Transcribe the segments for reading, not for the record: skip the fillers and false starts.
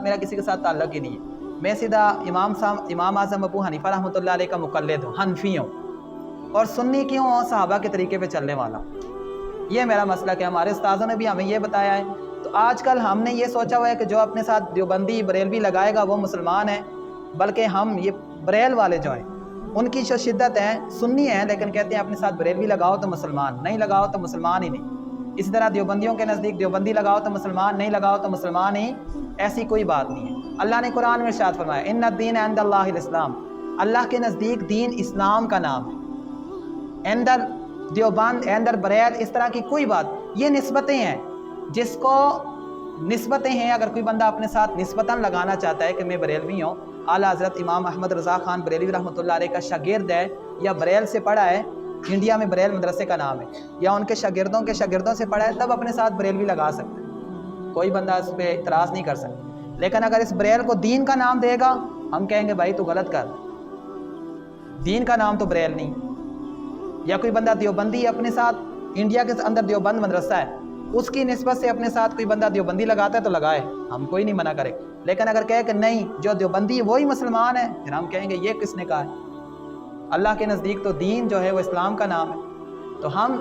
میرا کسی کے ساتھ تعلق ہی نہیں ہے، میں سیدھا امام اعظم ابو حنیفہ رحمۃ اللہ علیہ کا مقلد ہوں، حنفی ہوں، اور سنی کیوں ہوں؟ صحابہ کے طریقے پہ چلنے والا ہوں۔ یہ میرا مسلک ہے، ہمارے استاذوں نے بھی ہمیں یہ بتایا ہے۔ تو آج کل ہم نے یہ سوچا ہوا ہے کہ جو اپنے ساتھ دیوبندی بریلوی لگائے گا وہ مسلمان ہے، بلکہ ہم یہ بریل والے جو ہیں ان کی جو شدت ہے، سنی ہیں لیکن کہتے ہیں اپنے ساتھ بریلوی لگاؤ تو مسلمان، نہیں لگاؤ تو مسلمان ہی نہیں۔ اسی طرح دیوبندیوں کے نزدیک دیوبندی لگاؤ تو مسلمان، نہیں لگاؤ تو مسلمان ہی، ایسی کوئی بات نہیں ہے۔ اللہ نے قرآن میں ارشاد فرمایا ان الدین عند اللہ الاسلام، اللہ کے نزدیک دین اسلام کا نام ہے۔ اندر دیوبند، اندر بریل، اس طرح کی کوئی بات، یہ نسبتیں ہیں، جس کو نسبتیں ہیں، اگر کوئی بندہ اپنے ساتھ نسبتاً لگانا چاہتا ہے کہ میں بریلوی ہوں، اعلیٰ حضرت امام احمد رضا خان بریلوی رحمۃ اللہ علیہ کا شاگرد ہے یا بریل سے پڑھا ہے، انڈیا میں بریل مدرسے کا نام ہے، یا ان کے شاگردوں سے پڑھا ہے، تب اپنے ساتھ بریلوی لگا سکتا ہے، کوئی بندہ اس پہ اعتراض نہیں کر سکتا۔ لیکن اگر اس بریل کو دین کا نام دے گا، ہم کہیں گے بھائی تو غلط کر، دین کا نام تو بریل نہیں۔ یا کوئی بندہ دیوبندی اپنے ساتھ، انڈیا کے اندر دیوبند مدرسہ ہے، اس کی نسبت سے اپنے ساتھ کوئی بندہ دیوبندی لگاتا ہے تو لگائے، ہم کوئی نہیں منع کرے۔ لیکن اگر کہے کہ نہیں جو دیوبندی وہی مسلمان ہے، پھر ہم کہیں گے یہ کس نے کہا ہے؟ اللہ کے نزدیک تو دین جو ہے وہ اسلام کا نام ہے۔ تو ہم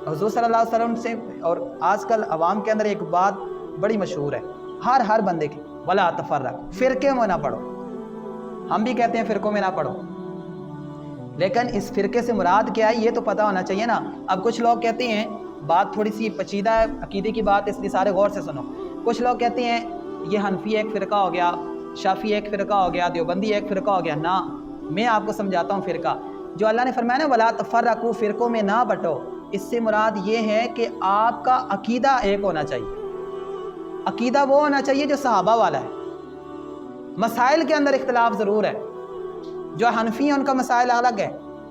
حضور صلی اللہ علیہ وسلم سے، اور آج کل عوام کے اندر ایک بات بڑی مشہور ہے ہر بندے کی، ولا تفرق، فرقے میں نہ پڑھو۔ ہم بھی کہتے ہیں فرقوں میں نہ پڑھو، لیکن اس فرقے سے مراد کیا ہے یہ تو پتہ ہونا چاہیے نا۔ اب کچھ لوگ کہتے ہیں، بات تھوڑی سی پیچیدہ ہے، عقیدے کی بات، اس لیے سارے غور سے سنو۔ کچھ لوگ کہتے ہیں یہ حنفی ایک فرقہ ہو گیا، شافی ایک فرقہ ہو گیا، دیوبندی ایک فرقہ ہو گیا۔ نہ، میں آپ کو سمجھاتا ہوں فرقہ جو اللہ نے فرمایا نا ولا تفرقوا، فرقوں میں نہ بٹو، اس سے مراد یہ ہے کہ آپ کا عقیدہ ایک ہونا چاہیے۔ عقیدہ وہ ہونا چاہیے جو صحابہ والا ہے۔ مسائل کے اندر اختلاف ضرور ہے، جو حنفی ہیں ان کا مسائل الگ ہے،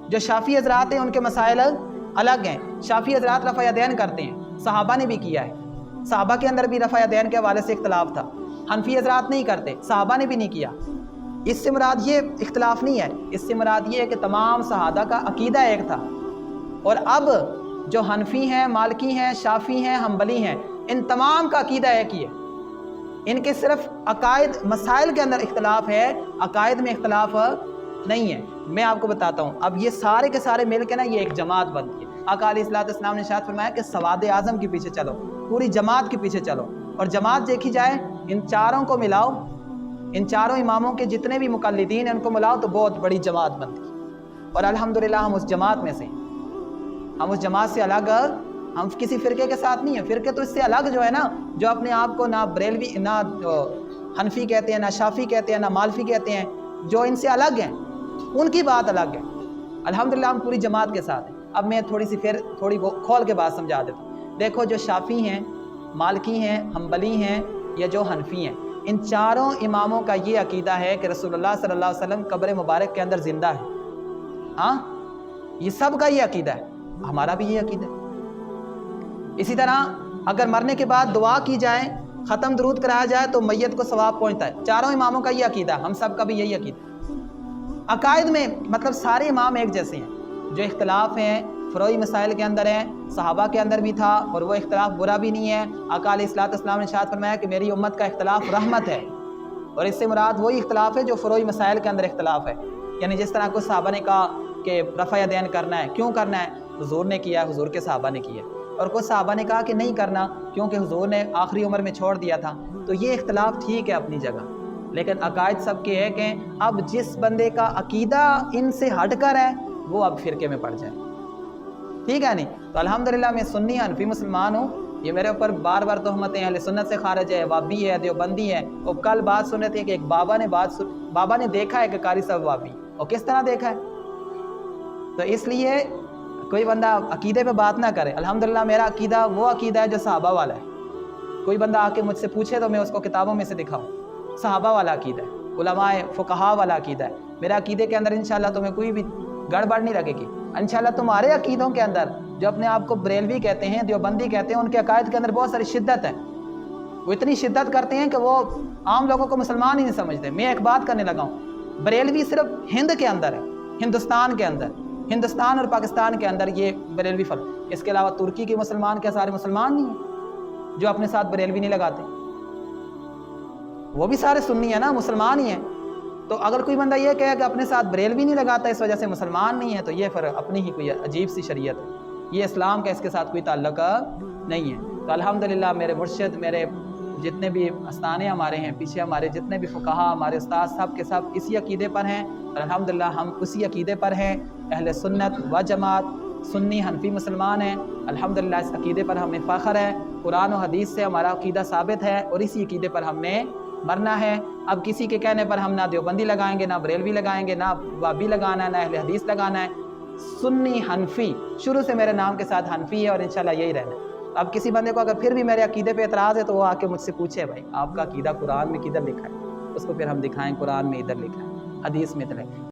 جو شافی حضرات ہیں ان کے مسائل الگ ہیں۔ شافی حضرات رفع یدین کرتے ہیں، صحابہ نے بھی کیا ہے، صحابہ کے اندر بھی رفع یدین کے حوالے سے اختلاف تھا۔ حنفی حضرات نہیں کرتے، صحابہ نے بھی نہیں کیا۔ اس سے مراد یہ اختلاف نہیں ہے، اس سے مراد یہ ہے کہ تمام صحابہ کا عقیدہ ایک تھا۔ اور اب جو حنفی ہیں، مالکی ہیں، شافی ہیں، حنبلی ہیں، ان تمام کا عقیدہ ایک ہی ہے۔ ان کے صرف عقائد مسائل کے اندر اختلاف ہے، عقائد میں اختلاف نہیں ہے۔ میں آپ کو بتاتا ہوں، اب یہ سارے کے سارے مل کے نا یہ ایک جماعت بنتی ہے۔ آقا علیہ الصلوۃ والسلام نے ارشاد فرمایا کہ سواد اعظم کے پیچھے چلو، پوری جماعت کے پیچھے چلو، اور جماعت دیکھی جائے ان چاروں کو ملاؤ، ان چاروں اماموں کے جتنے بھی مقلدین ہیں ان کو ملاؤ تو بہت بڑی جماعت بنتی ہے۔ اور الحمدللہ ہم اس جماعت میں سے ہیں، ہم اس جماعت سے الگ، ہم کسی فرقے کے ساتھ نہیں ہیں۔ فرقے تو اس سے الگ جو ہے نا، جو اپنے آپ کو نہ بریلوی، نہ حنفی کہتے ہیں، نہ شافی کہتے ہیں، نہ مالفی کہتے ہیں، جو ان سے الگ ہیں ان کی بات الگ ہے۔ الحمدللہ ہم پوری جماعت کے ساتھ ہیں۔ اب میں تھوڑی کھول کے بات سمجھا دیتا ہوں۔ دیکھو جو شافی ہیں، مالکی ہیں، حنبلی ہیں یا جو حنفی ہیں، ان چاروں اماموں کا یہ عقیدہ ہے کہ رسول اللہ صلی اللہ علیہ وسلم قبر مبارک کے اندر زندہ ہے۔ ہاں، یہ سب کا یہ عقیدہ ہے، ہمارا بھی یہ عقیدہ ہے۔ اسی طرح اگر مرنے کے بعد دعا کی جائے، ختم درود کرایا جائے تو میت کو ثواب پہنچتا ہے۔ چاروں اماموں کا یہ عقیدہ ہے، ہم سب کا بھی یہی عقیدہ ہے۔ عقائد میں مطلب سارے امام ایک جیسے ہیں، جو اختلاف ہیں فروعی مسائل کے اندر ہیں، صحابہ کے اندر بھی تھا، اور وہ اختلاف برا بھی نہیں ہے۔ آقا علیہ الصلوۃ والسلام نے ارشاد فرمایا کہ میری امت کا اختلاف رحمت ہے، اور اس سے مراد وہی اختلاف ہے جو فروعی مسائل کے اندر اختلاف ہے۔ یعنی جس طرح کچھ صحابہ نے کہا کہ رفع یدین کرنا ہے، کیوں کرنا ہے؟ حضور نے کیا، حضور کے صحابہ نے کیا، اور کچھ صحابہ نے کہا کہ نہیں کرنا کیونکہ حضور نے آخری عمر میں چھوڑ دیا تھا۔ تو یہ اختلاف ٹھیک ہے اپنی جگہ، لیکن عقائد سب کے ایک ہیں۔ اب جس بندے کا عقیدہ ان سے ہٹ کر ہے وہ اب فرقے میں پڑ جائے، ٹھیک ہے نہیں؟ تو الحمدللہ میں سنی حنفی مسلمان ہوں، یہ میرے اوپر بار بار تہمتیں اہل سنت سے خارج ہے، وابی ہے، دیوبندی ہے۔ وہ کل بات سن رہے تھے کہ ایک بابا نے دیکھا ہے کہ قاری صاحب وابی، اور کس طرح دیکھا ہے؟ تو اس لیے کوئی بندہ عقیدے پہ بات نہ کرے۔ الحمدللہ میرا عقیدہ وہ عقیدہ ہے جو صحابہ والا ہے۔ کوئی بندہ آ کے مجھ سے پوچھے تو میں اس کو کتابوں میں سے دکھاؤں، صحابہ والا عقیدہ ہے، علماء فقہا والا عقیدہ ہے۔ میرا عقیدے کے اندر انشاءاللہ تمہیں کوئی بھی گڑبڑ نہیں لگے گی۔ انشاءاللہ تمہارے عقیدوں کے اندر جو اپنے آپ کو بریلوی کہتے ہیں، دیوبندی کہتے ہیں، ان کے عقائد کے اندر بہت ساری شدت ہے، وہ اتنی شدت کرتے ہیں کہ وہ عام لوگوں کو مسلمان ہی نہیں سمجھتے۔ میں ایک بات کرنے لگا ہوں، بریلوی صرف ہند کے اندر ہے، ہندوستان کے اندر، ہندوستان اور پاکستان کے اندر یہ بریلوی فرق۔ اس کے علاوہ ترکی کے مسلمان کیا سارے مسلمان نہیں ہیں جو اپنے ساتھ بریلوی نہیں لگاتے؟ وہ بھی سارے سنی ہیں نا، مسلمان ہی ہیں. تو اگر کوئی بندہ یہ کہے کہ اپنے ساتھ بریلوی نہیں لگاتا اس وجہ سے مسلمان نہیں ہے، تو یہ پھر اپنی ہی کوئی عجیب سی شریعت ہے. یہ اسلام کا اس کے ساتھ کوئی تعلق نہیں ہے. تو الحمدللہ میرے مرشد، میرے جتنے بھی استانے ہمارے ہیں، پیچھے ہمارے جتنے بھی فقہا، ہمارے استاد، سب کے سب اسی عقیدے پر ہیں، اور الحمدللہ ہم اسی عقیدے پر ہیں. اہل سنت و جماعت، سنی حنفی مسلمان ہیں. الحمدللہ اس عقیدے پر ہمیں فخر ہے. قرآن و حدیث سے ہمارا عقیدہ ثابت ہے، اور اسی عقیدے پر ہم نے مرنا ہے. اب کسی کے کہنے پر ہم نہ دیوبندی لگائیں گے، نہ بریلوی لگائیں گے، نہ وابی لگانا ہے، نہ اہل حدیث لگانا ہے. سنی حنفی، شروع سے میرے نام کے ساتھ حنفی ہے، اور انشاءاللہ یہی رہنا ہے. اب کسی بندے کو اگر پھر بھی میرے عقیدے پہ اعتراض ہے تو وہ آ کے مجھ سے پوچھے، بھائی آپ کا عقیدہ قرآن میں کدھر لکھا ہے؟ اس کو پھر ہم دکھائیں قرآن میں ادھر لکھا ہے، حدیث میں ادھر ہے.